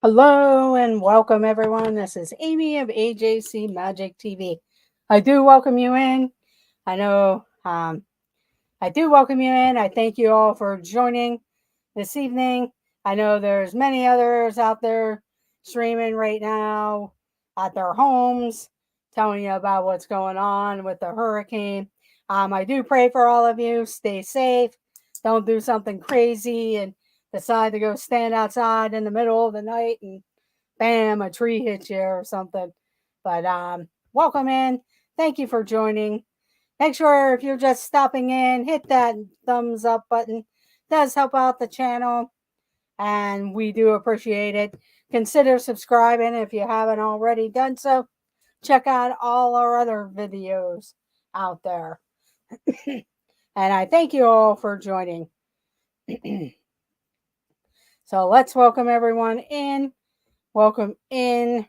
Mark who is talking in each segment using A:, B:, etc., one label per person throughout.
A: Hello and welcome everyone. This is Amy of AJC Magic TV. I do welcome you in. I know I do welcome you in. I thank you all for joining this evening. I know there's many others out there streaming right now at their homes, telling you about what's going on with the hurricane. I do pray for all of you. Stay safe. Don't do something crazy and decide to go stand outside in the middle of the night and bam, a tree hits you or something. But welcome in. Thank you for joining. Make sure if you're just stopping in, hit that thumbs up button. It does help out the channel, and we do appreciate it. Consider subscribing if you haven't already done so. Check out all our other videos out there. And I thank you all for joining. So let's welcome everyone in. Welcome in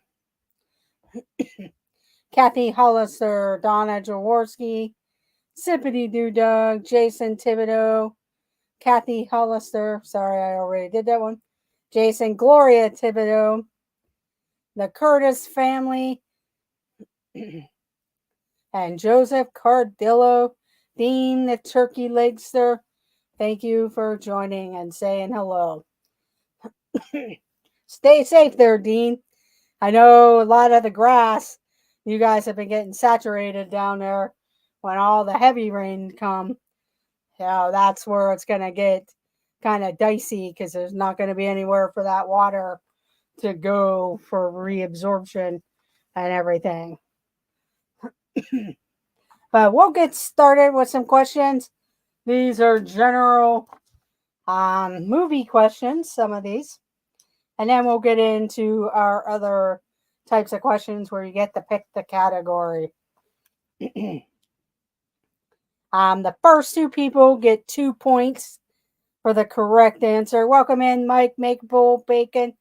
A: Kathy Hollister, Donna Jaworski, Sippity Doo Dug, Jason Thibodeau, Kathy Hollister. Sorry, I already did that one. Jason, Gloria Thibodeau, the Curtis family, and Joseph Cardillo, Dean the Turkey Legster. Thank you for joining and saying hello. Stay safe there, Dean. I know a lot of the grass, you guys have been getting saturated down there when all the heavy rain come. That's where it's going to get kind of dicey because there's not going to be anywhere for that water to go for reabsorption and everything. But we'll get started with some questions. These are general movie questions, some of these. And then we'll get into our other types of questions where you get to pick the category. The first two people get 2 points for the correct answer. Welcome in, Mike Makeable Bacon.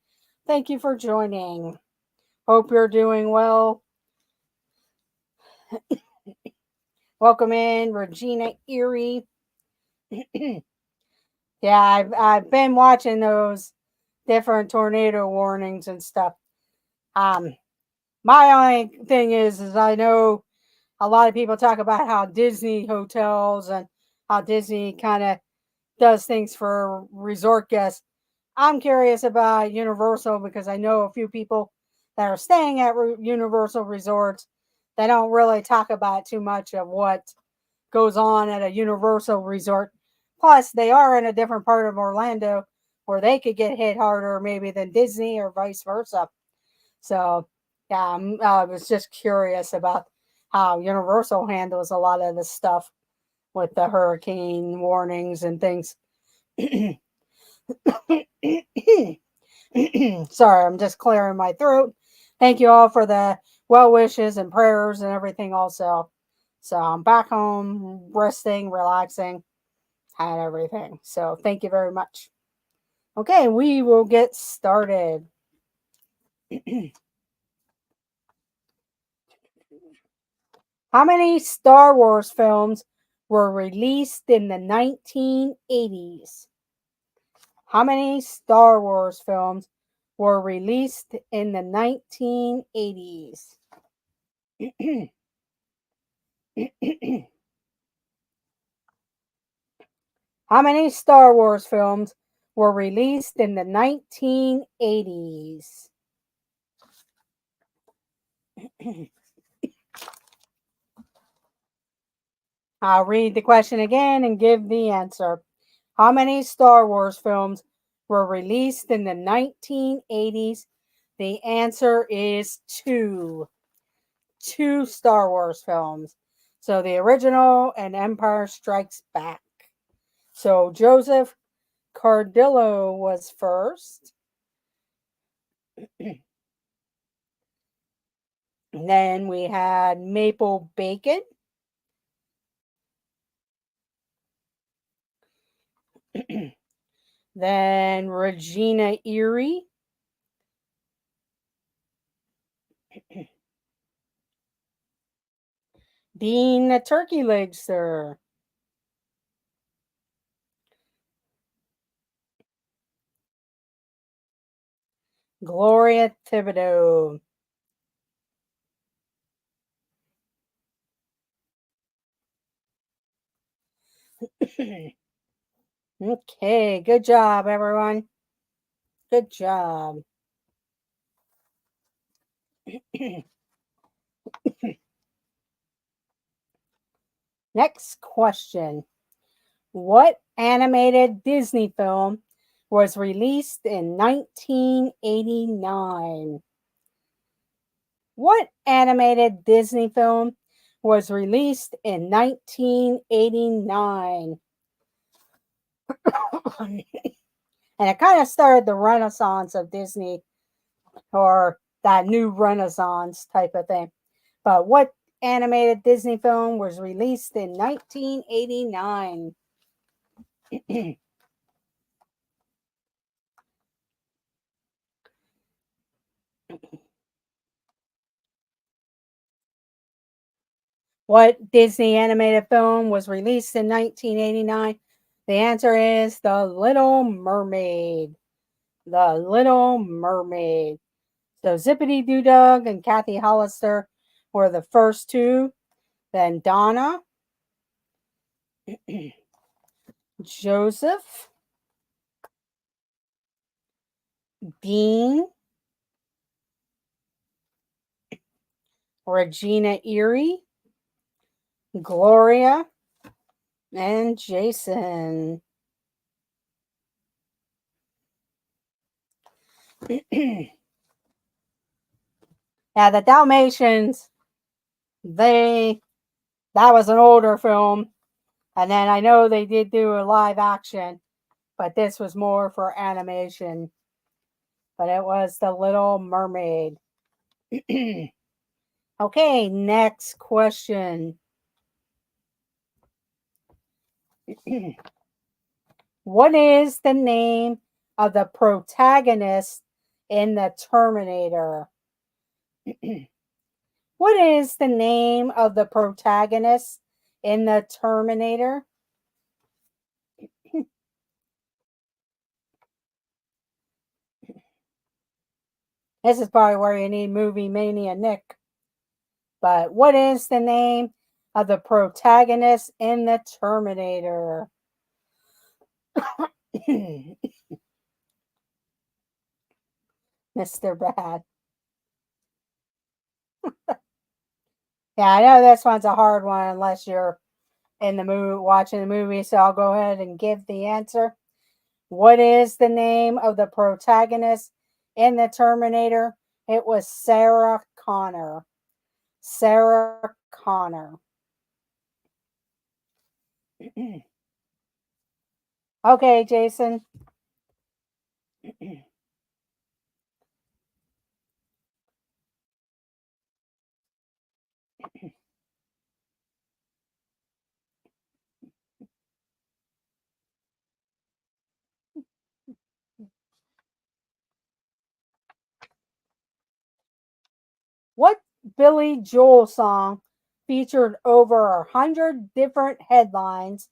A: Thank you for joining. Hope you're doing well. Welcome in, Regina Erie. Yeah, I've been watching those different tornado warnings and stuff. My only thing is I know a lot of people talk about how Disney hotels and how Disney kind of does things for resort guests. I'm curious about Universal because I know a few people that are staying at Universal resorts. They don't really talk about too much of what goes on at a Universal resort. Plus, they are in a different part of Orlando where they could get hit harder maybe than Disney or vice versa. So, yeah, I was just curious about how Universal handles a lot of the stuff with the hurricane warnings and things. Sorry, I'm just clearing my throat. Thank you all for the well wishes and prayers and everything also. So I'm back home, resting, relaxing, and everything. So thank you very much. Okay, we will get started. How many Star Wars films were released in the 1980s? How many Star Wars films were released in the 1980s? How many Star Wars films were released in the 1980s? I'll read the question again and give the answer. How many Star Wars films were released in the 1980s? The answer is 2. 2 Star Wars films. So the original and Empire Strikes Back. So Joseph Cardillo was first. And then we had Maple Bacon. Then Regina Erie. Dean the Turkey Legster. Gloria Thibodeau. Okay, good job, everyone. Good job. Next question. What animated Disney film was released in 1989? What animated Disney film was released in 1989? And it kind of started the renaissance of Disney, or that new renaissance type of thing. But what animated Disney film was released in 1989? What Disney animated film was released in 1989? The answer is The Little Mermaid. The Little Mermaid. So Zippity Doo Dug and Kathy Hollister were the first two. Then Donna, Joseph, Bean, Regina Erie, Gloria, and Jason. Now the Dalmatians, that was an older film. And then I know they did do a live action, but this was more for animation. But it was The Little Mermaid. Okay, next question. What is the name of the protagonist in The Terminator? What is the name of the protagonist in The Terminator? This is probably where you need Movie Mania Nick. But what is the name of the protagonist in The Terminator? Mr. Bad. Yeah, I know this one's a hard one unless you're in the movie watching the movie, so I'll go ahead and give the answer. What is the name of the protagonist in The Terminator? It was Sarah Connor. Sarah Connor. Okay, Jason. What Billy Joel song featured over 100 different headlines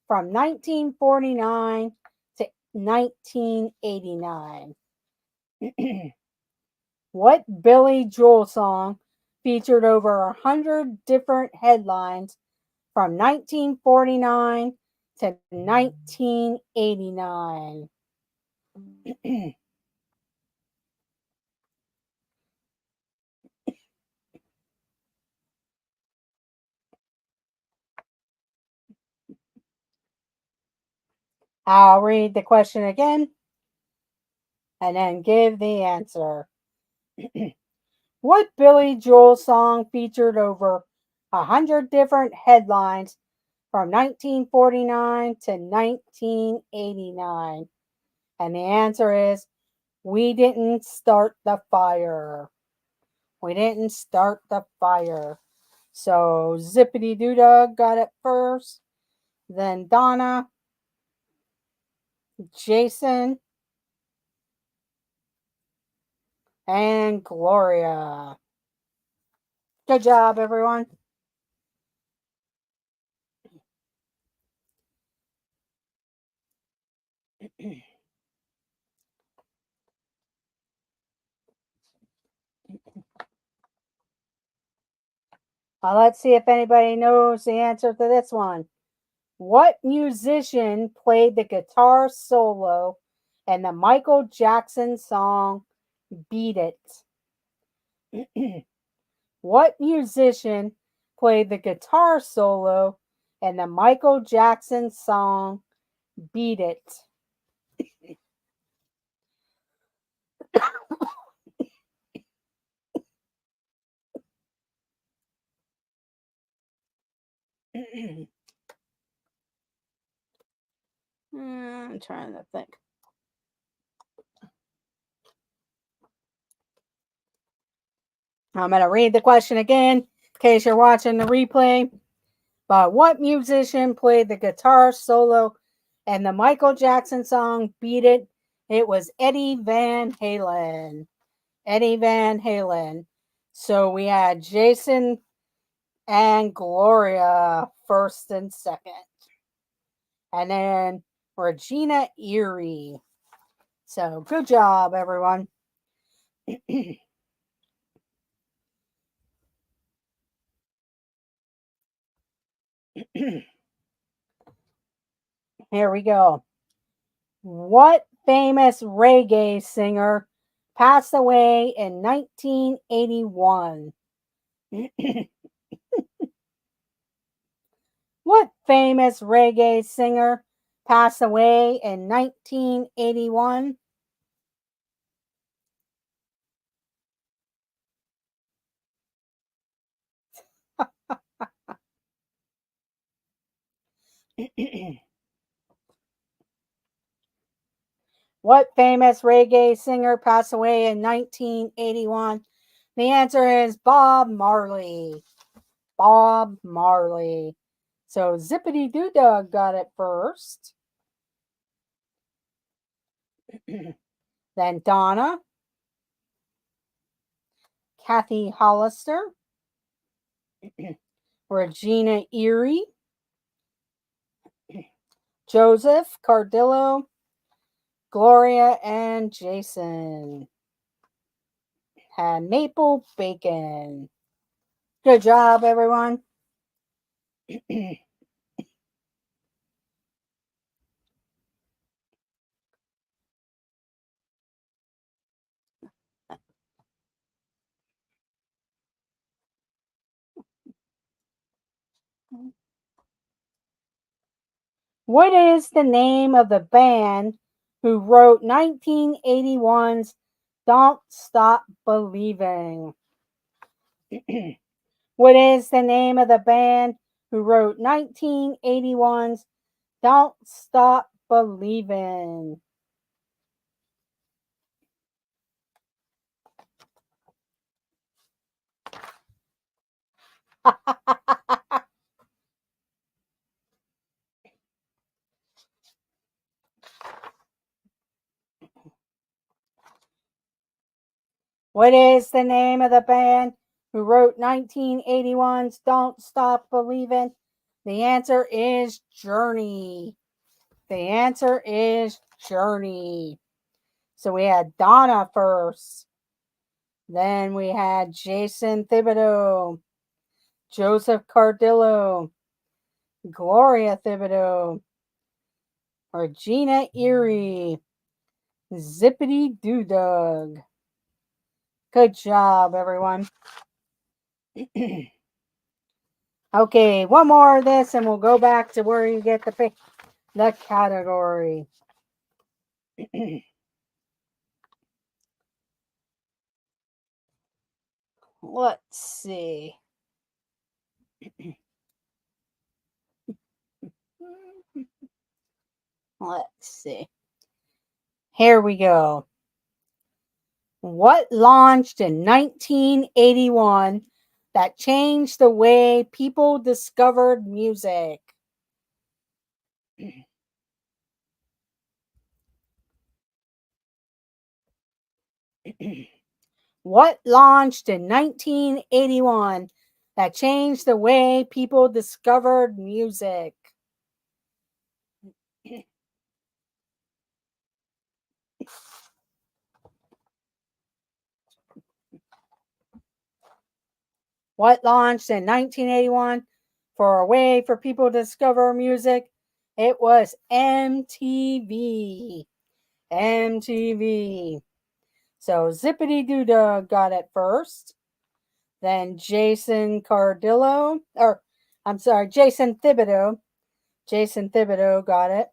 A: from 1949 to 1989? What Billy Joel song featured over 100 different headlines from 1949 to 1989? I'll read the question again and then give the answer. What Billy Joel song featured over 100 different headlines from 1949 to 1989? And the answer is We Didn't Start the Fire. We didn't start the fire. So Zippity Doo Dug got it first, then Donna, Jason, and Gloria. Good job, everyone. Let's see if anybody knows the answer to this one. What musician played the guitar solo in the Michael Jackson song Beat It? What musician played the guitar solo in the Michael Jackson song Beat It? I'm trying to think. I'm going to read the question again in case you're watching the replay. But what musician played the guitar solo in the Michael Jackson song Beat It? It was Eddie Van Halen. Eddie Van Halen. So we had Jason and Gloria first and second. And then Regina Erie. So good job, everyone. Here we go. What famous reggae singer passed away in 1981? What famous reggae singer passed away in 1981? What famous reggae singer passed away in 1981? The answer is Bob Marley. Bob Marley. So Zippity Doo Dog got it first. Then Donna, Kathy Hollister, Regina Erie, Joseph Cardillo, Gloria, and Jason. And Maple Bacon. Good job, everyone. What is the name of the band who wrote 1981's Don't Stop Believing? What is the name of the band who wrote 1981's Don't Stop Believing? What is the name of the band who wrote 1981's Don't Stop Believing? The answer is Journey. The answer is Journey. So we had Donna first. Then we had Jason Thibodeau, Joseph Cardillo, Gloria Thibodeau, Regina Erie, Zippity Doo Dog. Good job, everyone. Okay, one more of this and we'll go back to where you get the category. Let's see. Let's see. Here we go. What launched in 1981 that changed the way people discovered music? What launched in 1981 that changed the way people discovered music? What launched in 1981 for a way for people to discover music? It was MTV. MTV. So Zippity Doo Dah got it first. Then Jason Thibodeau. Jason Thibodeau got it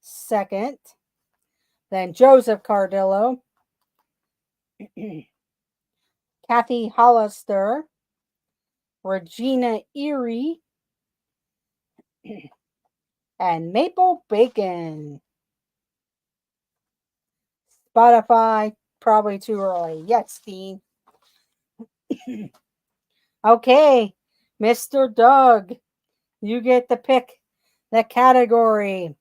A: second. Then Joseph Cardillo. Kathy Hollister. Regina Erie. And Maple Bacon. Spotify, probably too early. Yes, Dean. Okay, Mr. Doug, you get to pick the category.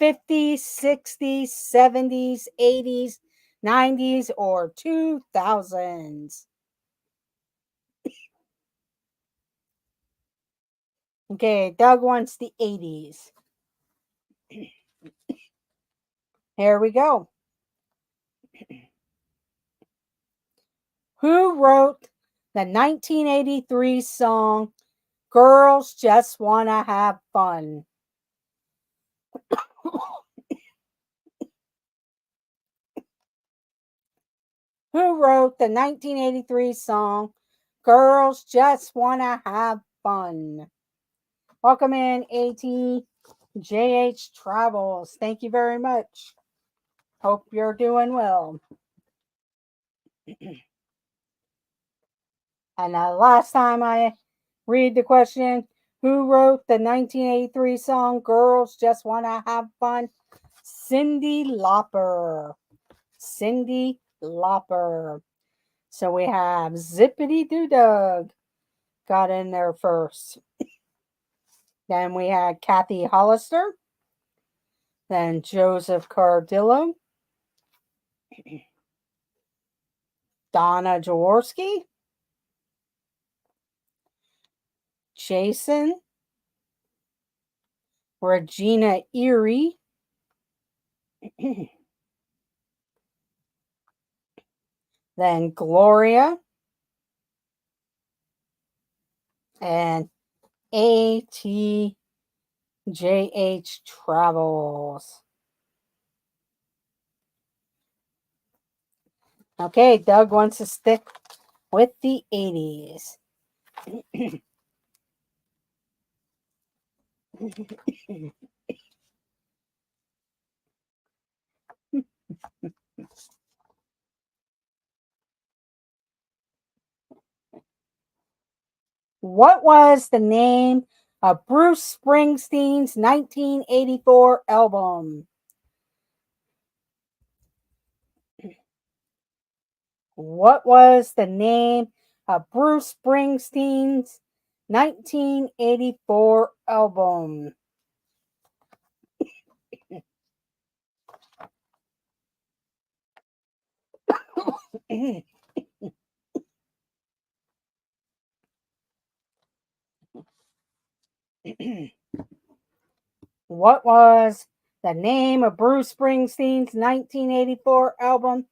A: 50s, 60s, 70s, 80s, 90s, or 2000s. Okay, Doug wants the 80s. Here we go. Who wrote the 1983 song Girls Just Wanna Have Fun? Who wrote the 1983 song Girls Just Wanna Have Fun? Welcome in, ATJH Travels. Thank you very much. Hope you're doing well. And last time I read the question, who wrote the 1983 song Girls Just Wanna Have Fun? Cyndi Lauper. Cyndi Lauper. So we have Zippity Doo Dah got in there first. Then we had Kathy Hollister. Then Joseph Cardillo. Donna Jaworski. Jason. Regina Erie. Then Gloria. And ATJH Travels. Okay, Doug wants to stick with the 80s. What was the name of Bruce Springsteen's 1984 album? What was the name of Bruce Springsteen's 1984 album? What was the name of Bruce Springsteen's 1984 album?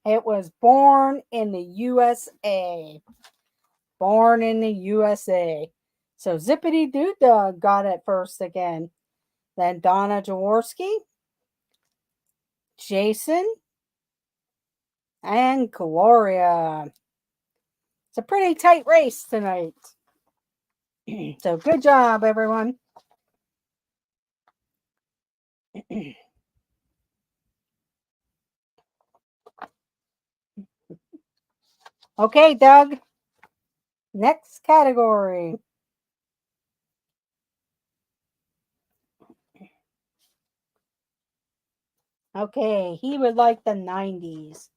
A: It was Born in the USA. Born in the USA. So Zippity Doo Dah got it first again. Then Donna Jaworski, Jason, and Gloria. It's a pretty tight race tonight. So good job, everyone. Okay, Doug. Next category. Okay, he would like the 90s.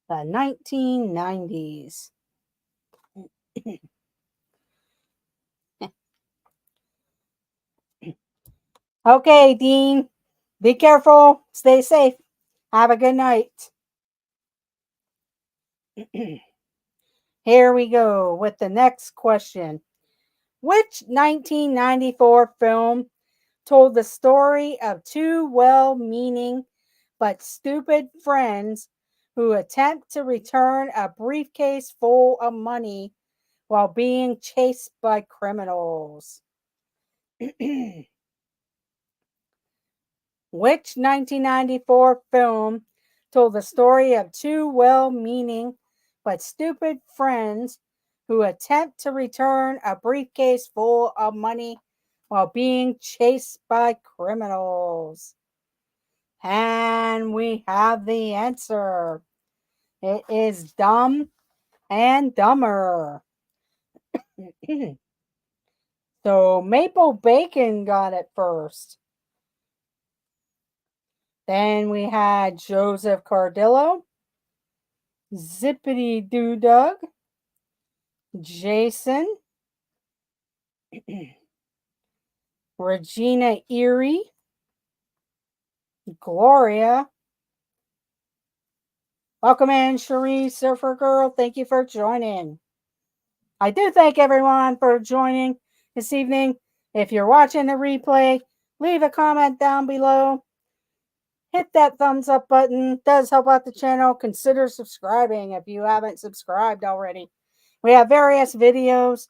A: The 1990s. Okay, Dean. Be careful. Stay safe. Have a good night. Here we go with the next question. Which 1994 film told the story of two well-meaning but stupid friends who attempt to return a briefcase full of money while being chased by criminals? Which 1994 film told the story of two well meaning but stupid friends who attempt to return a briefcase full of money while being chased by criminals? And we have the answer. It is Dumb and Dumber. So Maple Bacon got it first. Then we had Joseph Cardillo, Zippity Doo Dug, Jason, Regina Erie, Gloria. Welcome in, Cherie Surfer Girl. Thank you for joining. I do thank everyone for joining this evening. If you're watching the replay, leave a comment down below. Hit that thumbs up button. It does help out the channel. Consider subscribing if you haven't subscribed already. We have various videos.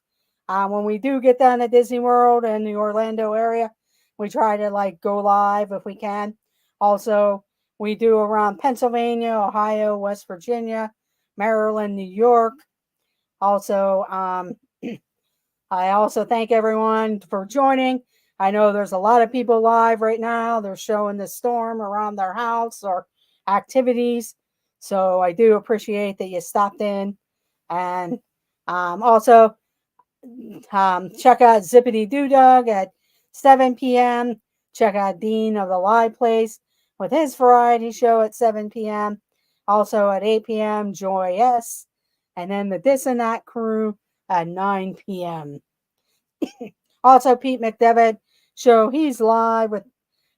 A: When we do get down to Disney World in the Orlando area, we try to go live if we can. Also, we do around Pennsylvania, Ohio, West Virginia, Maryland, New York. Also, I also thank everyone for joining. I know there's a lot of people live right now. They're showing the storm around their house or activities. So I do appreciate that you stopped in. And also, check out Zippity Doo Dug at 7 p.m. Check out Dean of the Live Place with his variety show at 7 p.m. Also at 8 p.m., Joy S. And then the This and That crew at 9 p.m. Also, Pete McDevitt show. He's live with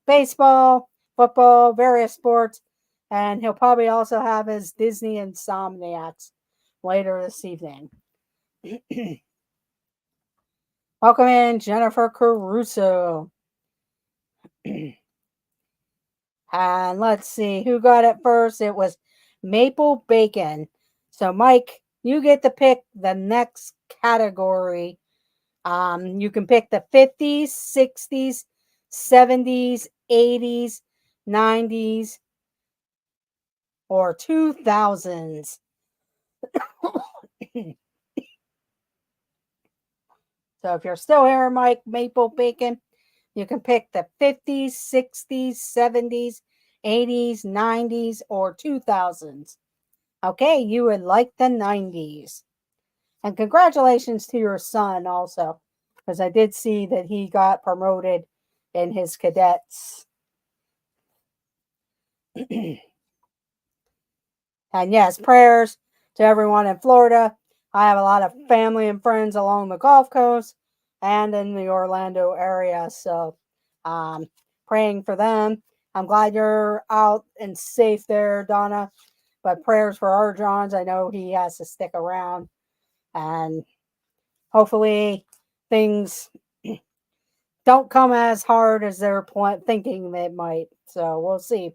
A: baseball, football, various sports. And he'll probably also have his Disney Insomniacs later this evening. Welcome in, Jennifer Caruso. And let's see who got it first. It was Maple Bacon. So, Mike, you get to pick the next category. You can pick the 50s, 60s, 70s, 80s, 90s, or 2000s. So if you're still here, Mike Maple Bacon, you can pick the 50s, 60s, 70s, 80s, 90s, or 2000s. Okay, you would like the 90s. And congratulations to your son also, because I did see that he got promoted in his cadets. And yes, prayers to everyone in Florida. I have a lot of family and friends along the Gulf Coast and in the Orlando area. So, praying for them. I'm glad you're out and safe there, Donna. But prayers for our Johns. I know he has to stick around. And hopefully things don't come as hard as they're thinking they might. So, we'll see.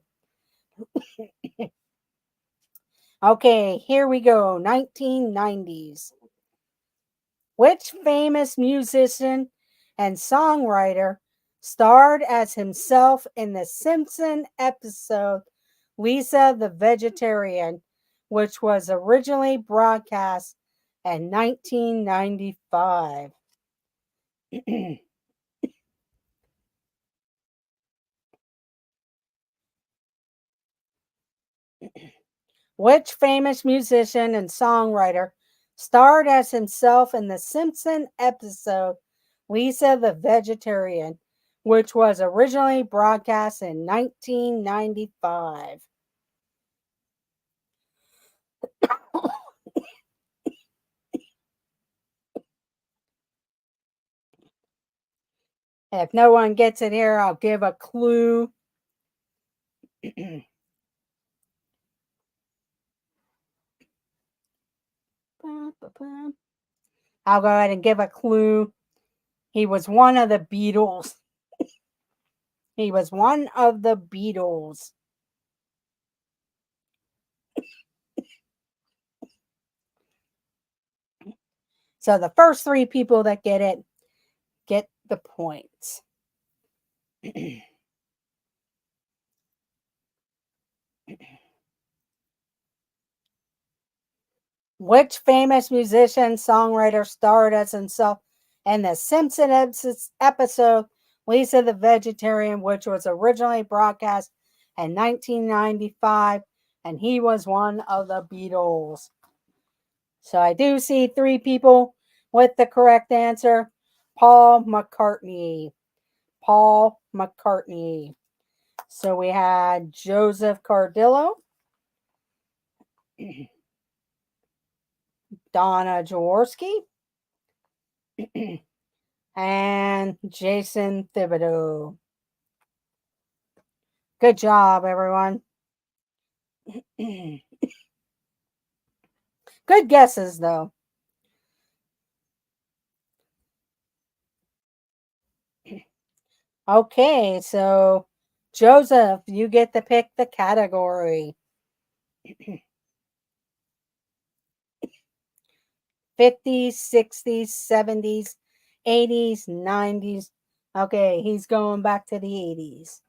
A: Okay, here we go. 1990s. Which famous musician and songwriter starred as himself in the Simpson episode Lisa the Vegetarian, which was originally broadcast in 1995? Which famous musician and songwriter starred as himself in the Simpson episode Lisa the Vegetarian, which was originally broadcast in 1995? If no one gets it here, I'll give a clue. I'll go ahead and give a clue. He was one of the Beatles. He was one of the Beatles. So the first 3 people that get it get the points. Which famous musician, songwriter starred as himself in the Simpsons episode Lisa the Vegetarian, which was originally broadcast in 1995, and he was one of the Beatles. So I do see 3 people with the correct answer. Paul McCartney. Paul McCartney. So we had Joseph Cardillo, Donna Jaworski, and Jason Thibodeau. Good job, everyone. Good guesses, though. Okay, so Joseph, you get to pick the category. 50s, 60s, 70s, 80s, 90s. Okay, he's going back to the 80s.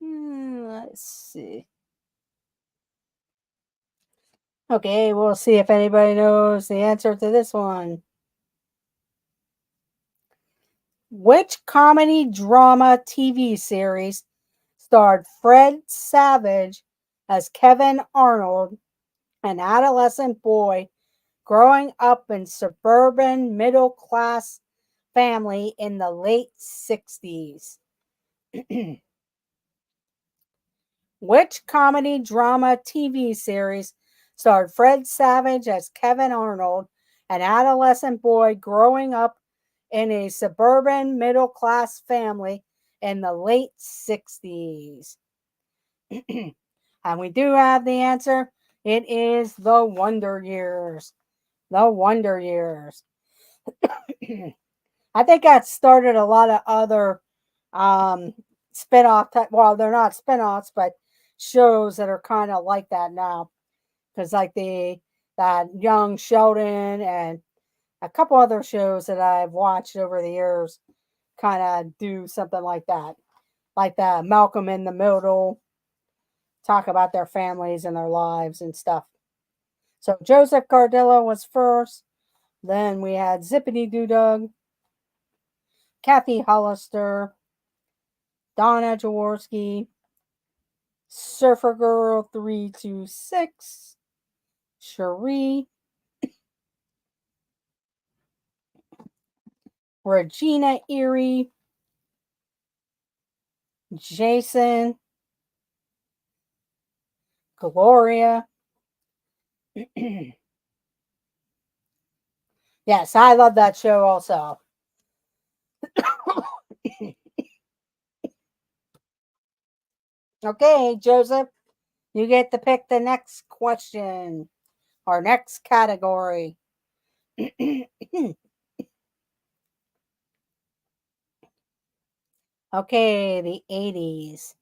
A: Let's see. Okay, we'll see if anybody knows the answer to this one. Which comedy drama TV series starred Fred Savage as Kevin Arnold, an adolescent boy growing up in suburban middle class family in the late 60s? Which comedy drama TV series starred Fred Savage as Kevin Arnold, an adolescent boy growing up in a suburban middle class family in the late 60s? And we do have the answer. It is The Wonder Years. The Wonder Years. I think that started a lot of other spin-off type, well, they're not spin-offs, but shows that are kind of like that now. Because like that Young Sheldon and a couple other shows that I've watched over the years kind of do something like that. Like that Malcolm in the Middle, talk about their families and their lives and stuff. So Joseph Cardillo was first. Then we had Zippity Doo Dug, Kathy Hollister, Donna Jaworski, Surfer Girl 326, Cherie, Regina Erie, Jason, Gloria. Yes, I love that show also. Okay, Joseph, you get to pick the next question or next category. Okay, the 80s.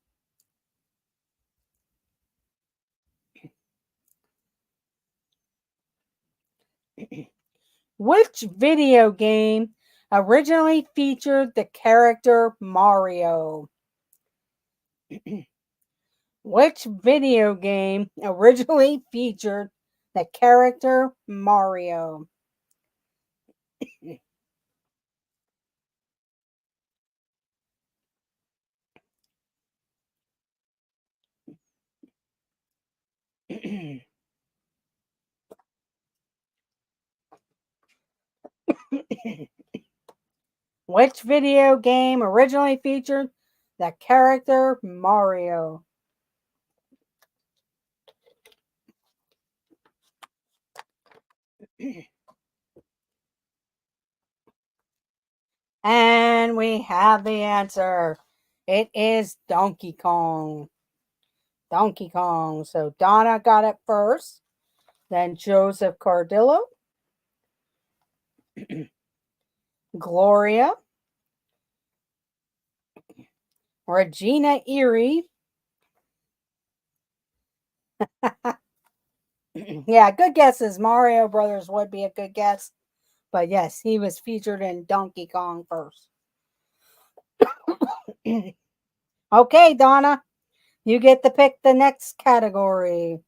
A: Which video game originally featured the character Mario? Which video game originally featured the character Mario? Which video game originally featured the character Mario? And we have the answer. It is Donkey Kong. Donkey Kong. So Donna got it first, then Joseph Cardillo, Gloria, Regina Erie. Yeah, good guesses. Mario Brothers would be a good guess. But yes, he was featured in Donkey Kong first. Okay, Donna, you get to pick the next category.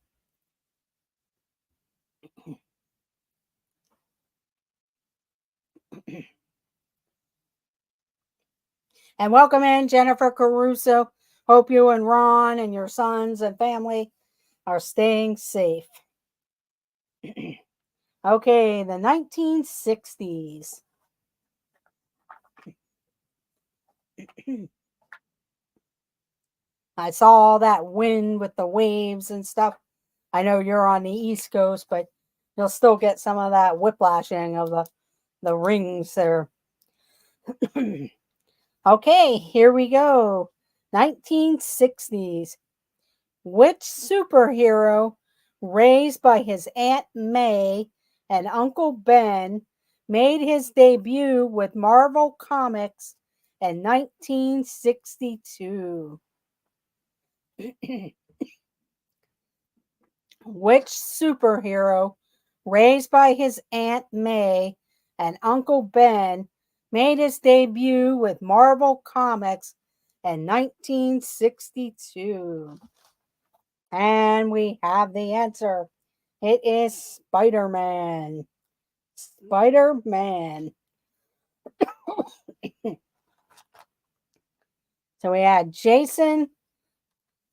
A: And welcome in Jennifer Caruso. Hope you and Ron and your sons and family are staying safe. Okay, the 1960s. I saw all that wind with the waves and stuff. I know you're on the East Coast, but you'll still get some of that whiplashing of the rings there. Okay, here we go. 1960s. Which superhero, raised by his Aunt May and Uncle Ben, made his debut with Marvel Comics in 1962? Which superhero, raised by his Aunt May and Uncle Ben, made his debut with Marvel Comics in 1962? And we have the answer. It is Spider-Man. Spider-Man. So we had Jason.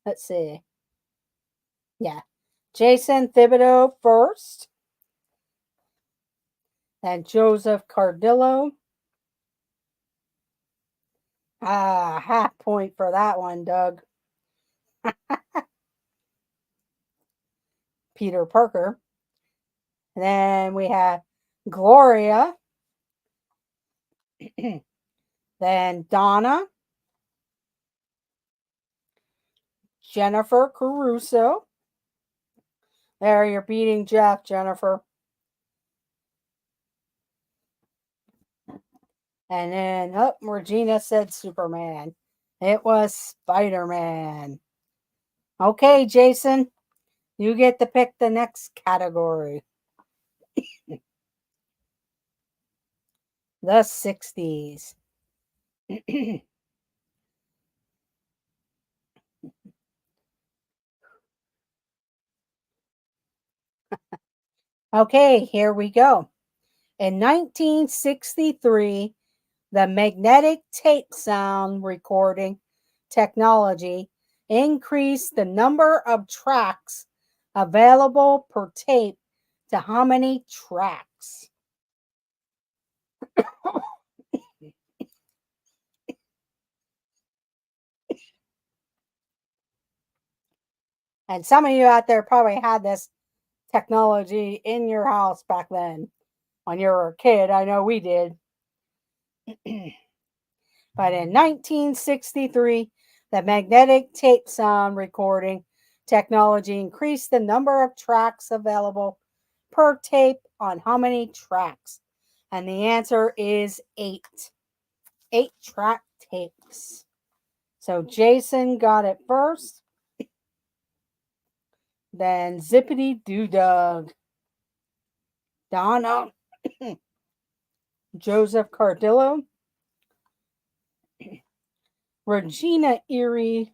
A: Let's see. Yeah. Jason Thibodeau first. And Joseph Cardillo. Half point for that one, Doug. Peter Parker. And then we have Gloria. Then Donna. Jennifer Caruso. There, you're beating Jeff, Jennifer. And then, Regina said Superman. It was Spider-Man. Okay, Jason, you get to pick the next category. The 60s. Okay, here we go. In 1963, the magnetic tape sound recording technology increased the number of tracks available per tape to how many tracks? And some of you out there probably had this technology in your house back then when you were a kid. I know we did. But in 1963, the magnetic tape sound recording technology increased the number of tracks available per tape on how many tracks? And the answer is 8. 8 track tapes. So Jason got it first. Then Zippity Doo Dug. Donna. Joseph Cardillo. Regina Erie.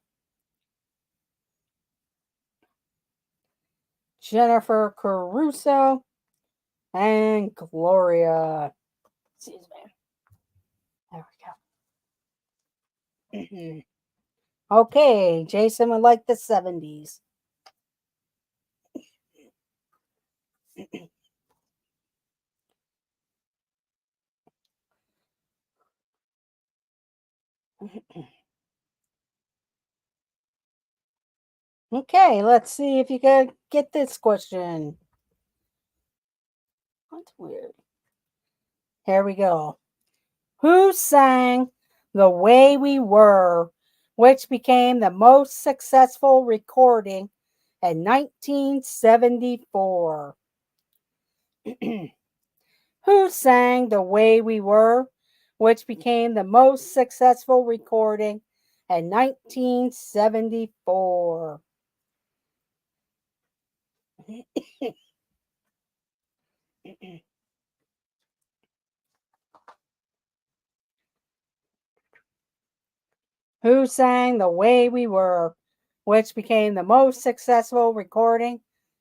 A: Jennifer Caruso. And Gloria. Excuse me. There we go. Okay, Jason would like the 70s. Okay, let's see if you can get this question. That's weird. Here we go. Who sang The Way We Were, which became the most successful recording in 1974? Who sang The Way We Were, which became the most successful recording in 1974. Who sang The Way We Were, which became the most successful recording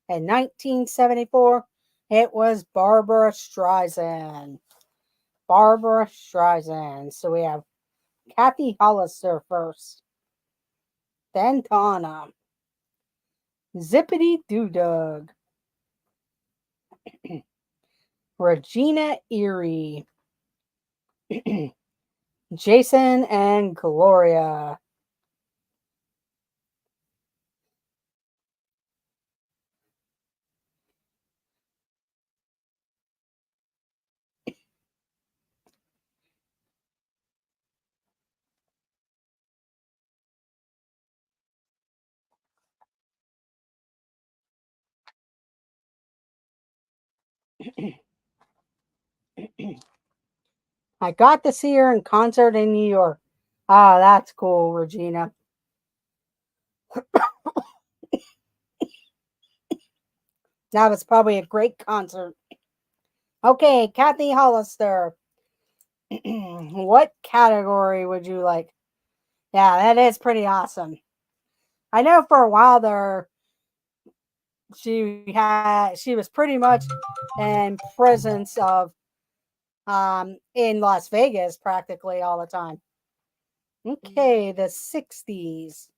A: in 1974? It was Barbra Streisand. Barbra Streisand. So we have Kathy Hollister first, then Donna. Zippity Doo Dug. Regina Erie. Jason and Gloria. I got to see her in concert in New York. Ah, that's cool, Regina. That was probably a great concert. Okay, Kathy Hollister. What category would you like? Yeah, that is pretty awesome. I know for a while there, she was pretty much in presence of in Las Vegas practically all the time. Okay, the 60s,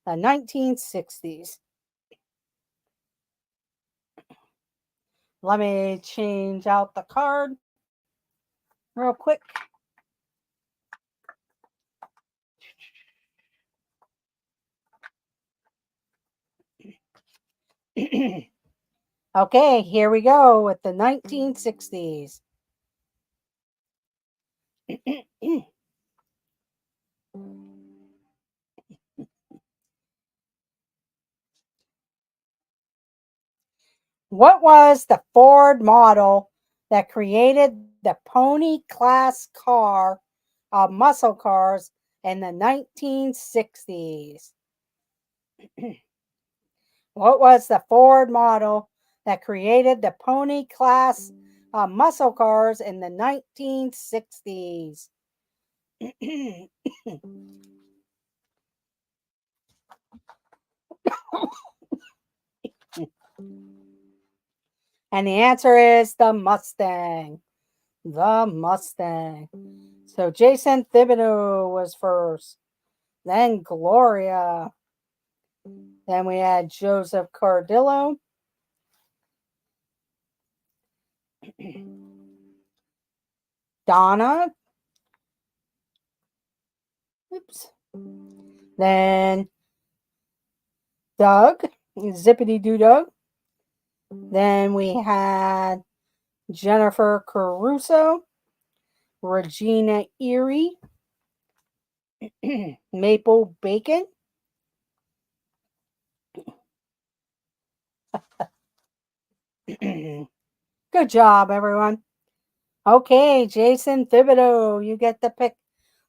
A: the 1960s. Let me change out the card real quick. Okay, here we go with the 1960s. What was the Ford model that created the pony class car of muscle cars in the 1960s? What was the Ford model that created the pony class muscle cars in the 1960s? And the answer is the Mustang. The Mustang. So Jason Thibodeau was first. Then Gloria. Then we had Joseph Cardillo. Donna. Oops. Then Doug. Zippity Doo Dug. Then we had Jennifer Caruso. Regina Erie. Maple Bacon. Good job, everyone. Okay, Jason Thibodeau, you get to pick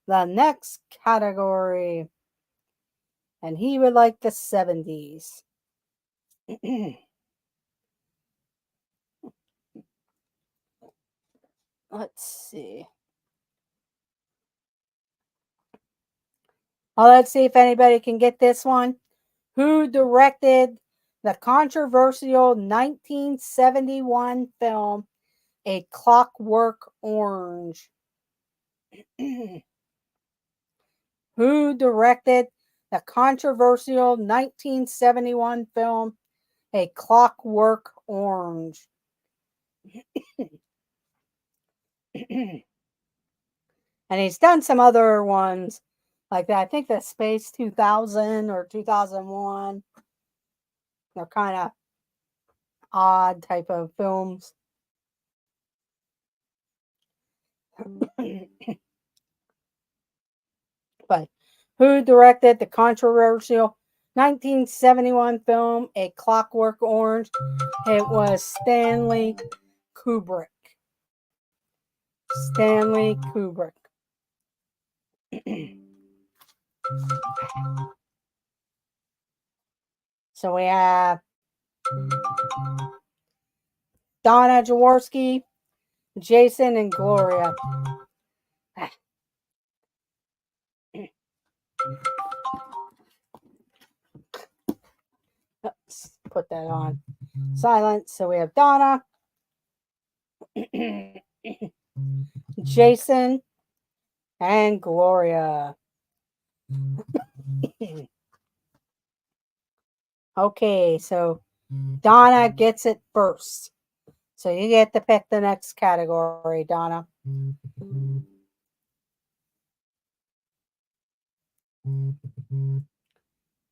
A: the next category. And he would like the 70s. Let's see. Well, let's see if anybody can get this one. Who directed the controversial 1971 film A Clockwork Orange? Who directed the controversial 1971 film A Clockwork Orange? And he's done some other ones like that. I think the Space 2000 or 2001. They're kind of odd type of films. But who directed the controversial 1971 film A Clockwork Orange? It was Stanley Kubrick. Stanley Kubrick. So we have Donna Jaworski, Jason, and Gloria. Let's put that on silent. So we have Donna, Jason, and Gloria. Okay, so Donna gets it first. So you get to pick the next category, Donna.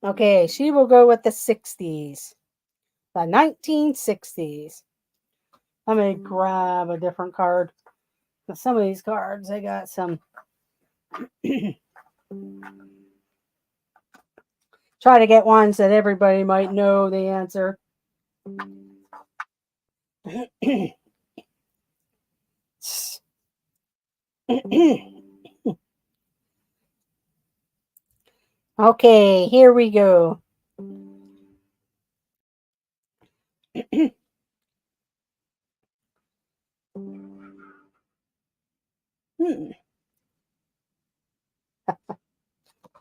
A: Okay, she will go with the 60s. The 1960s. Let me grab a different card. Some of these cards, I got some. Try to get ones that everybody might know the answer. Okay, here we go.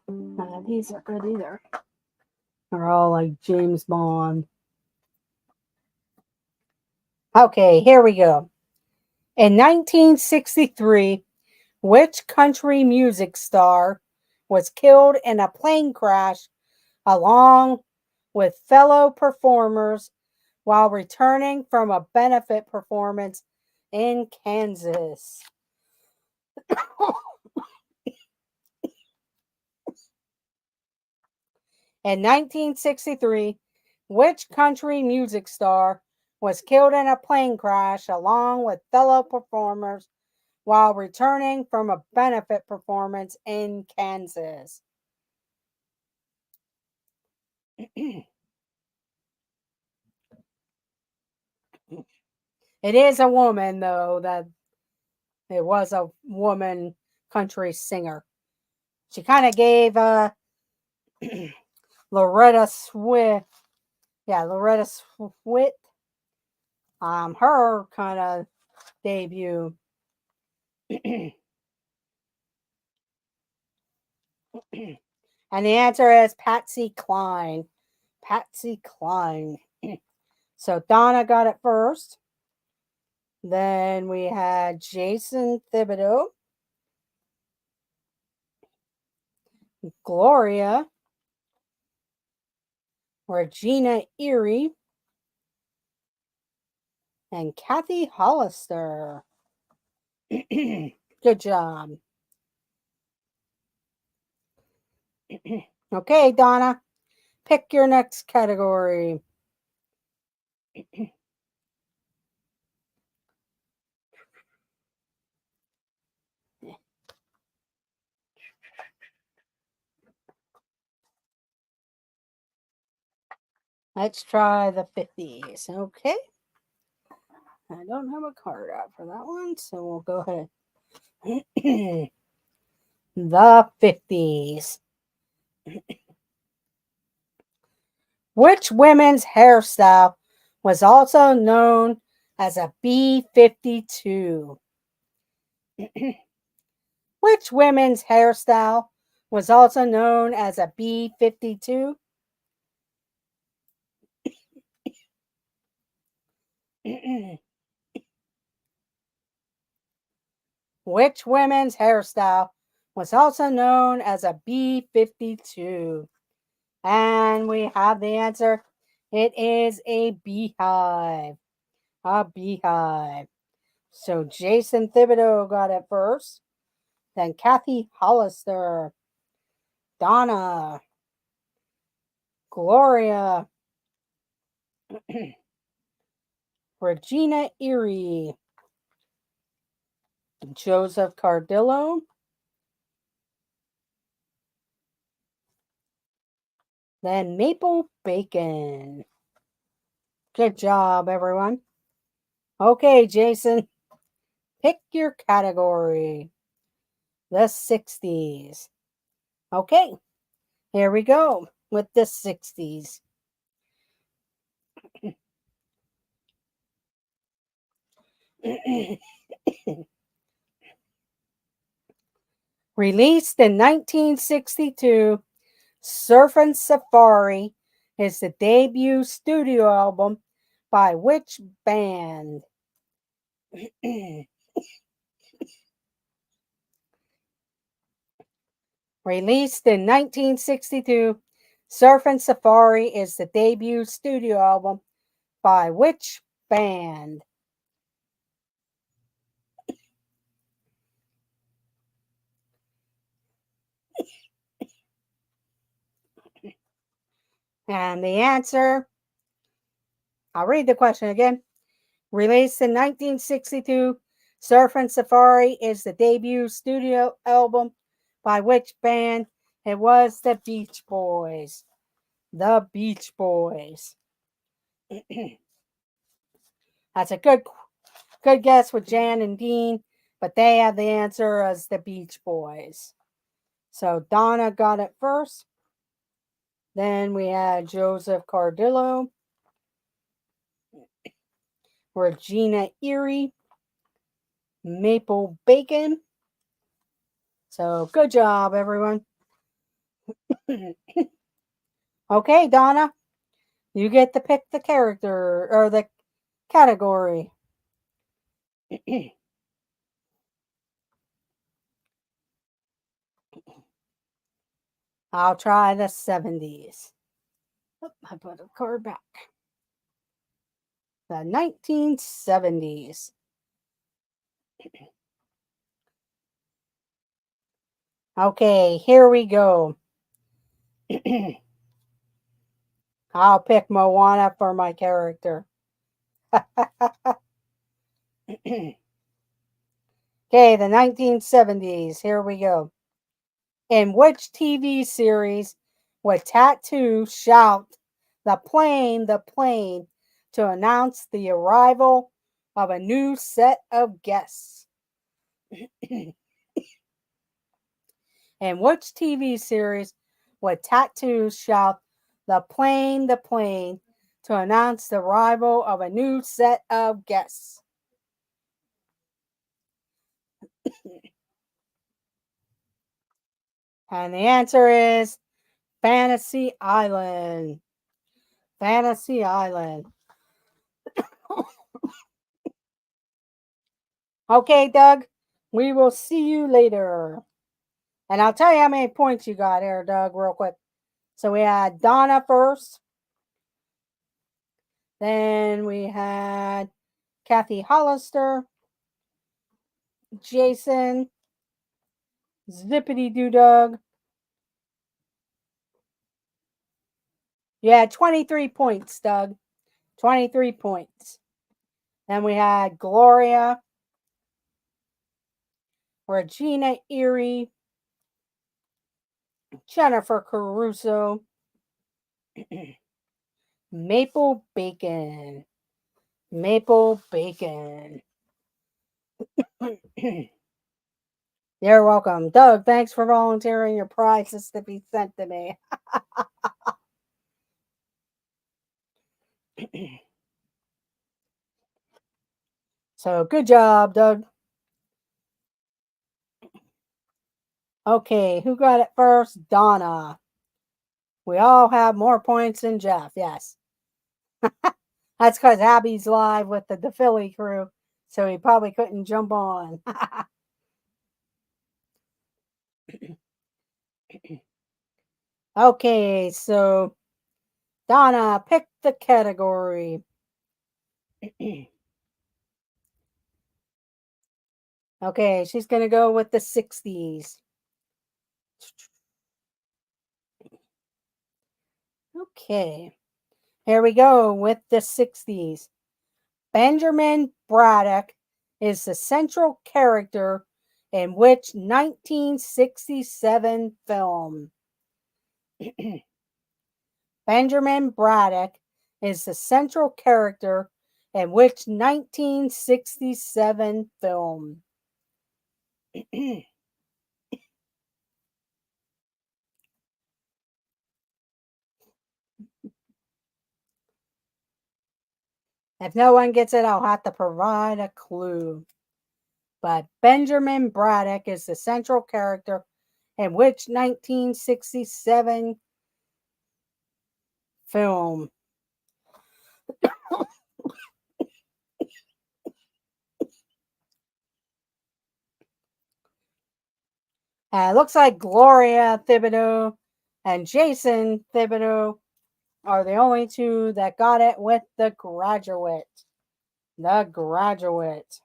A: None of these are good either. They're all like James Bond. Okay, here we go. In 1963, which country music star was killed in a plane crash along with fellow performers while returning from a benefit performance in Kansas? In 1963, which country music star was killed in a plane crash along with fellow performers while returning from a benefit performance in Kansas? It is a woman, though, that it was a woman country singer. She kind of gave Loretta Swift, Loretta Swift, her kind of debut. And the answer is Patsy Cline. Patsy Cline. So Donna got it first. Then we had Jason Thibodeau, Gloria, Regina Erie, and Kathy Hollister. Good job. Okay, Donna, pick your next category. Let's try the 50s. Okay. I don't have a card out for that one, so we'll go ahead. The 50s. Which women's hairstyle was also known as a B-52? Which women's hairstyle was also known as a B-52? Which women's hairstyle was also known as a B-52? And we have the answer. It is a beehive. A beehive. So Jason Thibodeau got it first. Then Kathy Hollister. Donna. Gloria. Regina Erie. Joseph Cardillo. Then Maple Bacon. Good job, everyone. Okay, Jason. Pick your category. The 60s. Okay, here we go with the 60s. Released in 1962, Surfin' Safari is the debut studio album by which band? Released in 1962, Surfin' Safari is the debut studio album by which band? And the answer, I'll read the question again. Released in 1962, Surfin' Safari is the debut studio album by which band? It was the Beach Boys. The Beach Boys. That's a good guess with Jan and Dean, but they have the answer as the Beach Boys. So Donna got it first. Then we had Joseph Cardillo, Regina Erie, Maple Bacon. So good job, everyone. Okay, Donna, you get to pick the character or the category. I'll try the 70s. I put a card back. The 1970s. Okay, here we go. I'll pick Moana for my character. Okay, the 1970s. Here we go. In which TV series would Tattoo shout the plane, to announce the arrival of a new set of guests? In which TV series would Tattoo shout the plane, to announce the arrival of a new set of guests? And the answer is Fantasy Island. Fantasy Island. Okay, Doug, we will see you later. And I'll tell you how many points you got here, Doug, real quick. So we had Donna first. Then we had Kathy Hollister, Jason, Zippity Doo Dug. You had 23 points, Doug. 23 points. Then we had Gloria, Regina Erie, Jennifer Caruso, Maple Bacon. Maple Bacon. You're welcome. Doug, thanks for volunteering your prizes to be sent to me. So good job, Doug. Okay, who got it first? Donna. We all have more points than Jeff, yes. That's because Abby's live with the Philly crew, so he probably couldn't jump on. Okay, so Donna, pick the category. Okay, she's going to go with the 60s. Okay, here we go with the 60s. Benjamin Braddock is the central character in which 1967 film? Benjamin Braddock is the central character in which 1967 film? If no one gets it, I'll have to provide a clue. But Benjamin Braddock is the central character in which 1967 film? It looks like Gloria Thibodeau and Jason Thibodeau are the only two that got it with The Graduate. The Graduate.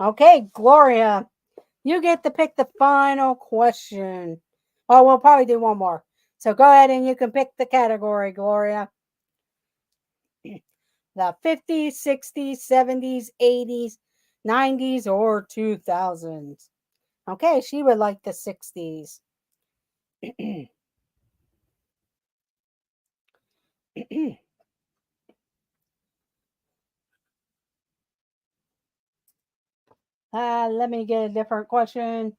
A: Okay, Gloria, you get to pick the final question. Oh, we'll probably do one more. So go ahead and you can pick the category, Gloria. The 50s, 60s, 70s, 80s, 90s, or 2000s. Okay, she would like the 60s. Let me get a different question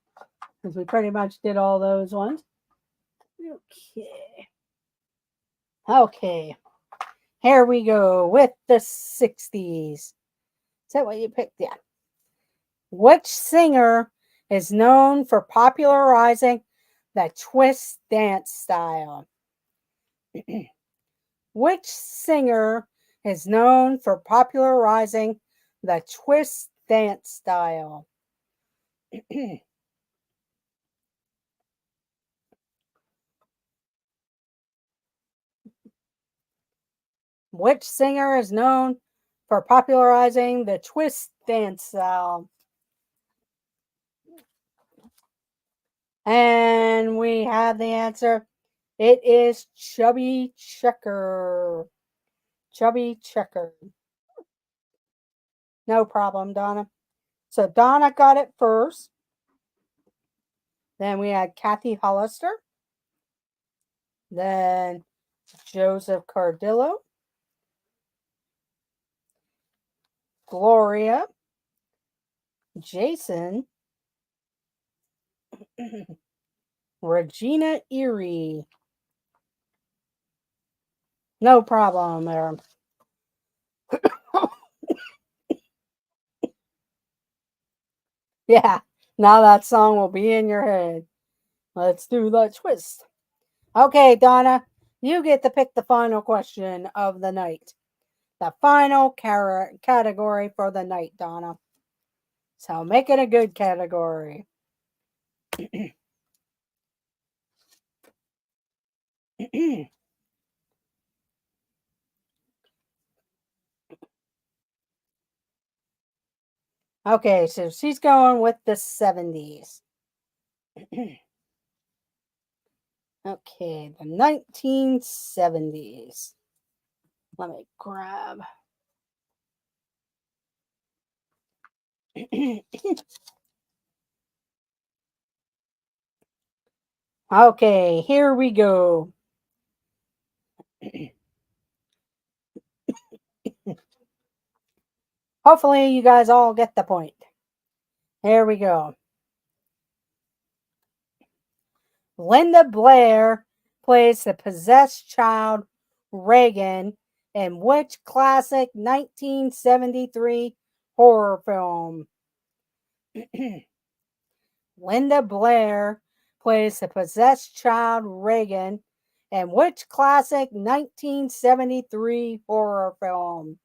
A: because we pretty much did all those ones. Okay. Okay. Here we go with the 60s. Is that what you picked? Yeah. Which singer is known for popularizing the twist dance style? Which singer is known for popularizing the twist dance style? Which singer is known for popularizing the twist dance style? And we have the answer. It is Chubby Checker. Chubby Checker. No problem, Donna. So Donna got it first. Then we had Kathy Hollister. Then Joseph Cardillo. Gloria. Jason. Regina Erie. No problem there. Yeah, now that song will be in your head. Let's do the twist. Okay, Donna, you get to pick the final question of the night. The final category for the night, Donna. So make it a good category. Okay, so she's going with the 70s. Okay, the 1970s. Let me grab. Okay, here we go. Hopefully, you guys all get the point. Here we go. Linda Blair plays the possessed child Regan in which classic 1973 horror film? Linda Blair plays the possessed child Regan in which classic 1973 horror film?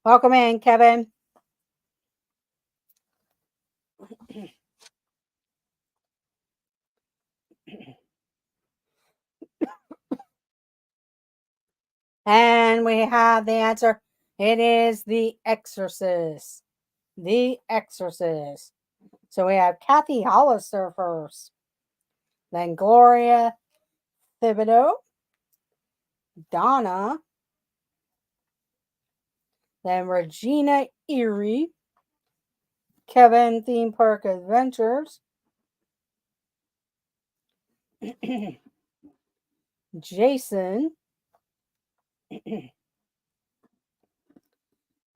A: Welcome in, Kevin. And we have the answer. It is The Exorcist. The Exorcist. So we have Kathy Hollister first. Then Gloria Thibodeau. Donna. Then Regina Erie. Kevin Theme Park Adventures. Jason.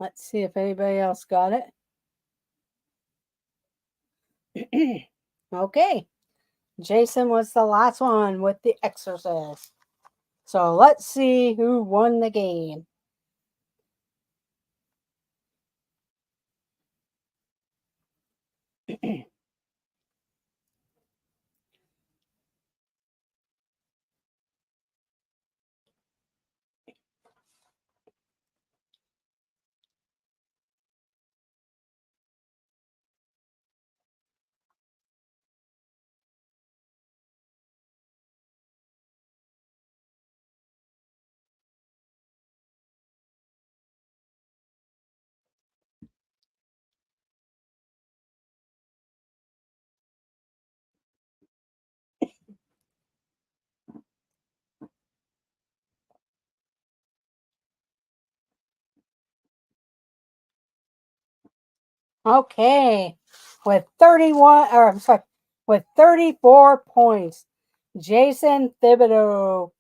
A: Let's see if anybody else got it. Okay. Jason was the last one with The Exorcist. So let's see who won the game. Okay. With 31, or I'm sorry, with 34 points, Jason Thibodeau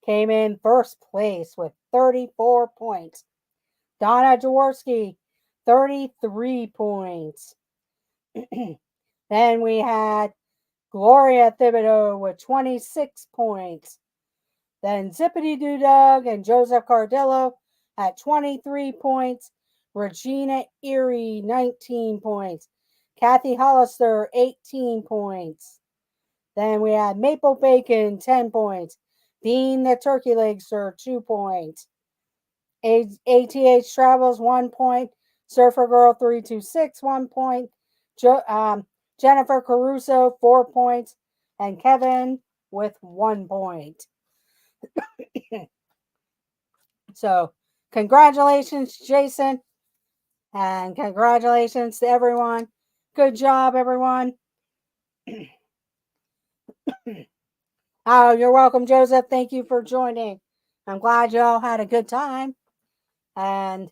A: came in first place with 34 points. Donna Jaworski, 33 points. Then we had Gloria Thibodeau with 26 points. Then Zippity Doo Dug and Joseph Cardillo at 23 points. Regina Erie, 19 points. Kathy Hollister, 18 points. Then we had Maple Bacon, 10 points. Dean the Turkey Legster, 2 points. ATH Travels, 1 point. Surfer Girl 326, 1 point. Jennifer Caruso, 4 points. And Kevin with 1 point. So, congratulations, Jason. And congratulations to everyone. Good job, everyone. Oh, you're welcome, Joseph. Thank you for joining. I'm glad you all had a good time. And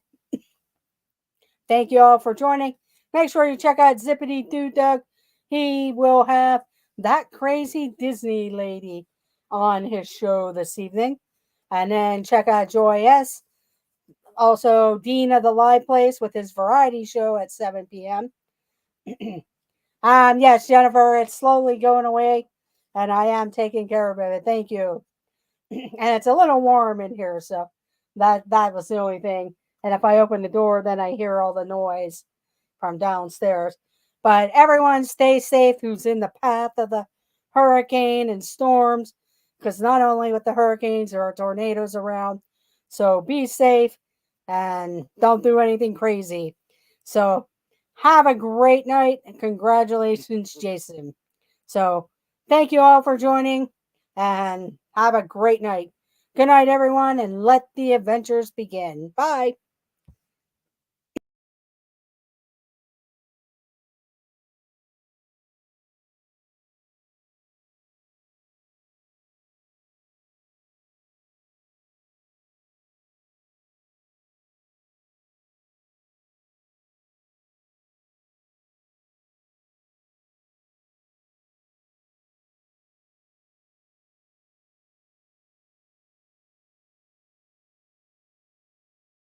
A: thank you all for joining. Make sure you check out Zippity Doo Dug. He will have that crazy Disney lady on his show this evening. And then check out Joy S. Also, Dean of the Live Place with his variety show at 7 p.m. Yes, Jennifer, it's slowly going away, and I am taking care of it. Thank you. And it's a little warm in here, so that was the only thing. And if I open the door, then I hear all the noise from downstairs. But everyone stay safe who's in the path of the hurricane and storms, because not only with the hurricanes, there are tornadoes around. So be safe and don't do anything crazy. So have a great night and congratulations, Jason. So thank you all for joining and have a great night. Good night, everyone, and let the adventures begin. Bye.